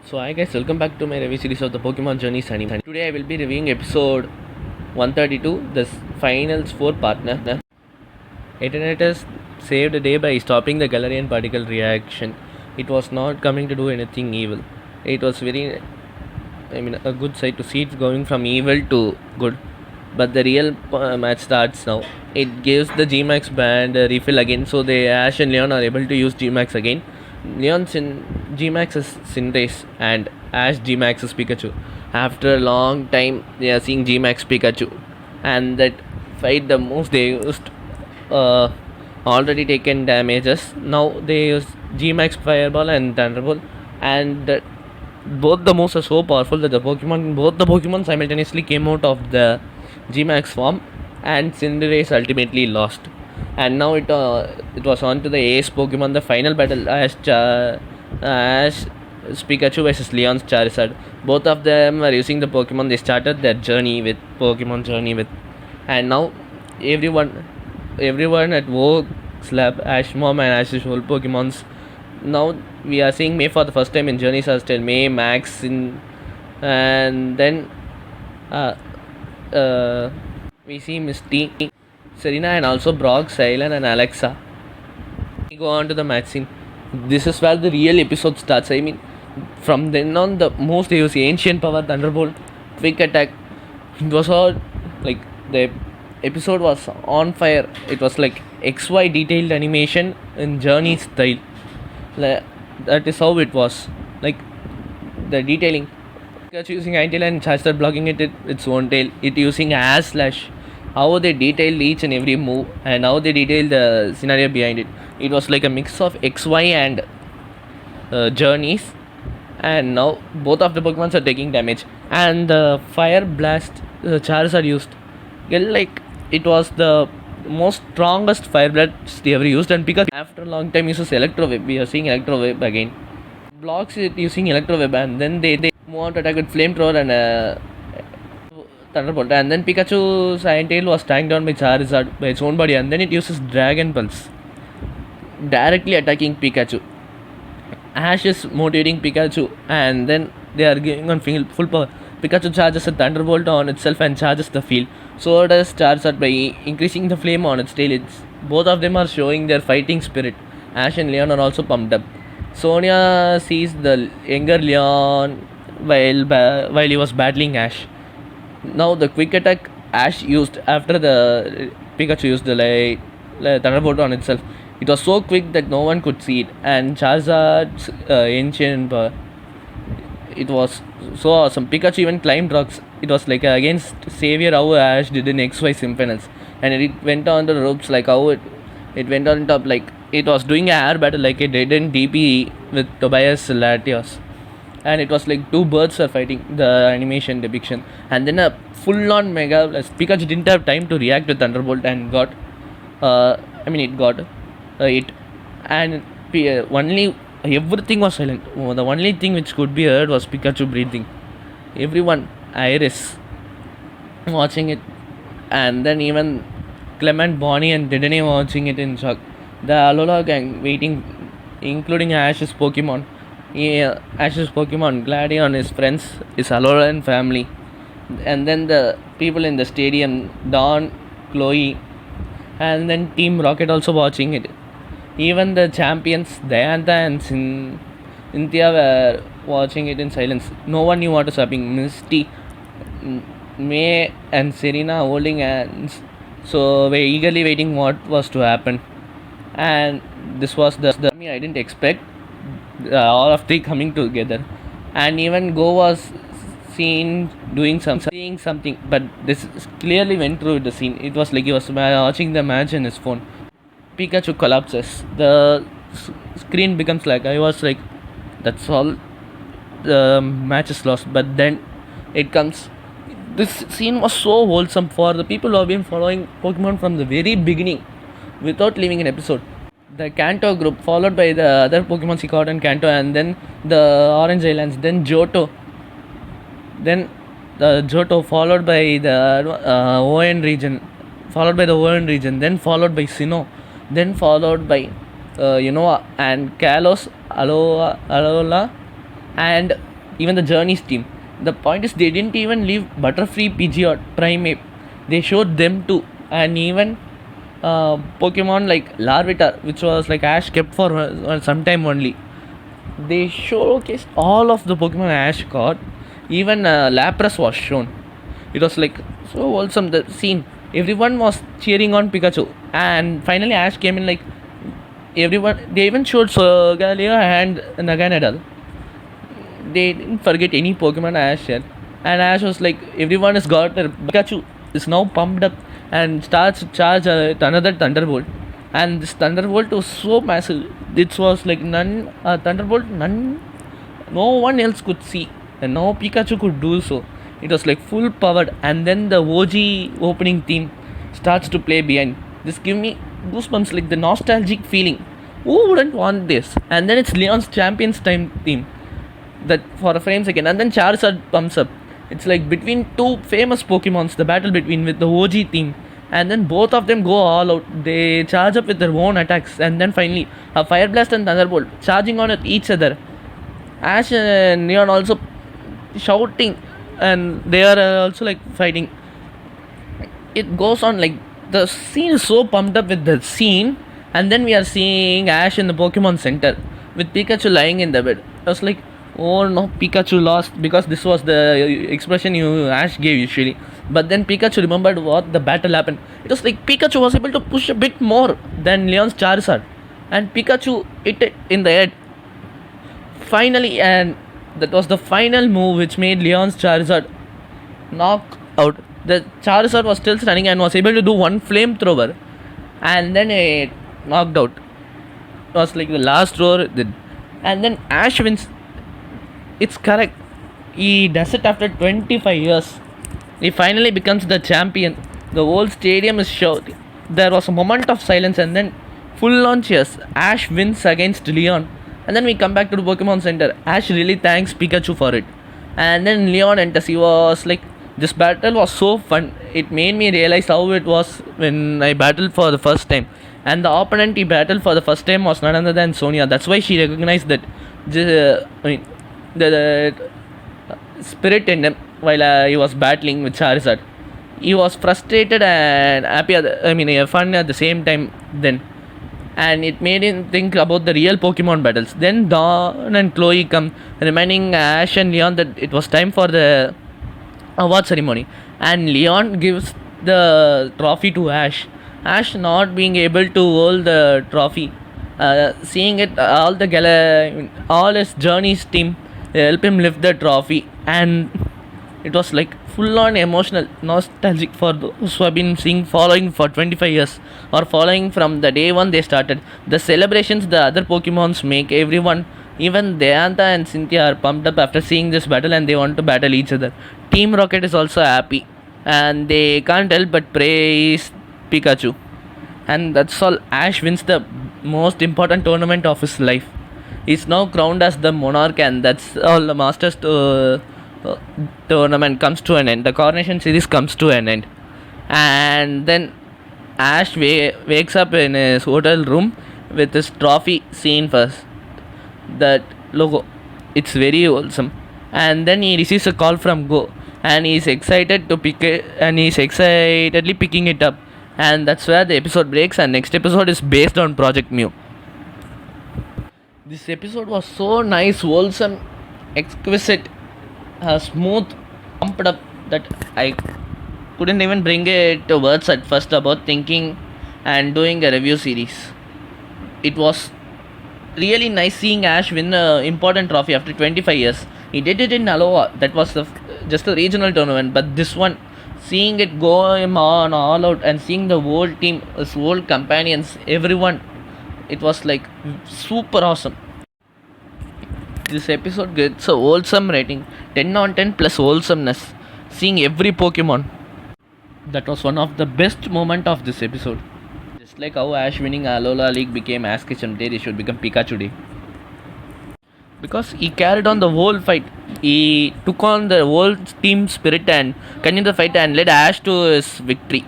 So hi guys, welcome back to my review series of the Pokemon Journeys anime. Today I will be reviewing episode 132, the finals 4 partner. Eternatus saved the day by stopping the Galarian particle reaction. It was not coming to do anything evil. It was a good sight to see it going from evil to good. But the real match starts now. It gives the Gmax band a refill again, so the Ash and Leon are able to use Gmax again. Gmax is Cinderace and Ash Gmax is Pikachu. After a long time, they are seeing Gmax Pikachu, and that fight the moves they used already taken damages. Now they use Gmax Fireball and Thunderbolt, and both the moves are so powerful that both the Pokemon simultaneously came out of the Gmax form, and Cinderace ultimately lost. And now it was on to the ace Pokemon, the final battle, Ash Pikachu versus Leon's Charizard. Both of them were using the Pokemon they started their journey with, and now everyone at Vogue's lab, Ash Mom and Ash's whole Pokemons. Now we are seeing May for the first time in Journeys Hostel. May, Max, and then we see Misty, Serena, and also Brock, Silent, and Alexa. We go on to the match scene. This is where the real episode starts. I mean, from then on, the most they use Ancient Power, Thunderbolt, Quick Attack. It was all like the episode was on fire. It was like XY detailed animation in Journey style. That is how it was. Like the detailing. Pikachu using Tail and Charizard blocking it with its own tail. It using Ash Slash. How they detailed each and every move and how they detailed the scenario behind it. It was like a mix of XY and Journeys. And now both of the Pokemons are taking damage. And the Fire Blast Charizard used. Like it was the most strongest Fire Blast they ever used. And Pikachu after a long time uses Electro Web. We are seeing Electro Web again. Blocks it using Electro Web, and then they move on to attack with Flamethrower and Thunderbolt. And then Pikachu's Tail was tanked down by Charizard by its own body, and then it uses Dragon Pulse, directly attacking Pikachu. Ash is motivating Pikachu, and then they are giving on full power. Pikachu charges a Thunderbolt on itself and charges the field. So does Charizard by increasing the flame on its tail. Both of them are showing their fighting spirit. Ash and Leon are also pumped up. Sonia sees the younger Leon while he was battling Ash. Now the quick attack Ash used after the Pikachu used the Thunderbolt on itself. It was so quick that no one could see it, and Charizard's ancient it was so awesome. Pikachu even climbed rocks. It was like against Savior how Ash did in XY Symphonals, and it went on the ropes like how it went on top, like it was doing a air battle like it did in DP with Tobias Latios. And it was like two birds are fighting, the animation depiction. And then a full-on Mega Blast. Pikachu didn't have time to react to Thunderbolt and got it got it. And only everything was silent. The only thing which could be heard was Pikachu breathing. Everyone, Iris, watching it. And then even Clement, Bonnie, and Didney watching it in shock. The Alola gang waiting, including Ash's Pokemon. Ash's Pokemon, Gladion, his friends, his Alola and family. And then the people in the stadium, Dawn, Chloe, and then Team Rocket also watching it. Even the champions, Diantha and Cynthia were watching it in silence. No one knew what was happening. Misty, May, and Serena holding hands. So we're eagerly waiting what was to happen. And this was the I didn't expect all of three coming together. And even Go was seen seeing something, but this clearly went through the scene. It was like he was watching the match on his phone. Pikachu collapses. The screen becomes like, I was like, that's all, the match is lost. But then it comes. This scene was so wholesome for the people who have been following Pokemon from the very beginning without leaving an episode. The Kanto group, followed by the other Pokemon he caught in Kanto, and then the Orange Islands, then Johto, then the Johto, followed by the ON region, then followed by Sinnoh, then followed by and Kalos, Alola, and even the Journeys team. The point is they didn't even leave Butterfree, PG or Primeape. They showed them too, and even Pokemon like Larvitar, which was like Ash kept for some time only. They showcased all of the Pokemon Ash got. Even Lapras was shown. It was like so wholesome. The scene. Everyone was cheering on Pikachu, and finally Ash came in like everyone. They even showed Solgaleo and Naganadal. They didn't forget any Pokemon Ash here. And Ash was like, everyone has got their Pikachu is now pumped up and starts to charge another Thunderbolt. And this Thunderbolt was so massive. It was like Thunderbolt, no one else could see. And no Pikachu could do so. It was like full powered. And then the OG opening theme starts to play behind. This give me goosebumps, like the nostalgic feeling. Who wouldn't want this? And then it's Leon's Champions Time theme that for a frame second, and then Charizard pumps up. It's like between two famous Pokemons, the battle between with the OG theme, and then both of them go all out. They charge up with their own attacks, and then finally a Fire Blast and Thunderbolt charging on at each other. Ash and Leon also shouting, and they are also like fighting. It goes on like the scene is so pumped up with the scene, and then we are seeing Ash in the Pokemon Center with Pikachu lying in the bed. I was like, oh no, Pikachu lost, because this was the expression you Ash gave usually. But then Pikachu remembered what the battle happened. It was like Pikachu was able to push a bit more than Leon's Charizard, and Pikachu hit it in the head finally, and that was the final move which made Leon's Charizard knock out. The Charizard was still standing and was able to do one flamethrower, and then it knocked out. It was like the last roar, and then Ash wins. It's correct. He does it after 25 years. He finally becomes the champion. The whole stadium is shouting. There was a moment of silence, and then full on cheers. Ash wins against Leon. And then we come back to the Pokemon Center. Ash really thanks Pikachu for it. And then Leon enters. He was like, this battle was so fun. It made me realize how it was when I battled for the first time. And the opponent he battled for the first time was none other than Sonia. That's why she recognized that. The spirit in him while he was battling with Charizard. He was frustrated and happy. Fun at the same time then. And it made him think about the real Pokemon battles. Then Dawn and Chloe come, reminding Ash and Leon that it was time for the award ceremony. And Leon gives the trophy to Ash. Ash not being able to hold the trophy, seeing it, all his Journeys team help him lift the trophy, and it was like full on emotional, nostalgic for those who have been following for 25 years or following from the day one they started. The celebrations the other Pokemons make, everyone, even Deanta and Cynthia are pumped up after seeing this battle, and they want to battle each other. Team Rocket is also happy, and they can't help but praise Pikachu. And that's all. Ash wins the most important tournament of his life. He's now crowned as the monarch, and that's all. The Masters tournament comes to an end. The Coronation series comes to an end. And then Ash wakes up in his hotel room with his trophy seen first. That logo, it's very wholesome. And then he receives a call from Go, and he's excited to pick it, and he's excitedly picking it up. And that's where the episode breaks, and next episode is based on Project Mew. This episode was so nice, wholesome, exquisite, smooth, pumped up that I couldn't even bring it to words at first about thinking and doing a review series. It was really nice seeing Ash win an important trophy after 25 years. He did it in Aloha. That was just a regional tournament, but this one, seeing it go on all out and seeing the whole team, his whole companions, everyone, it was like super awesome. This episode gets a wholesome rating, 10 on 10 plus wholesomeness. Seeing every Pokemon, that was one of the best moment of this episode. Just like how Ash winning Alola League became Ash Ketchum Day, it should become Pikachu Day. Because he carried on the whole fight. He took on the whole team spirit and continued the fight and led Ash to his victory.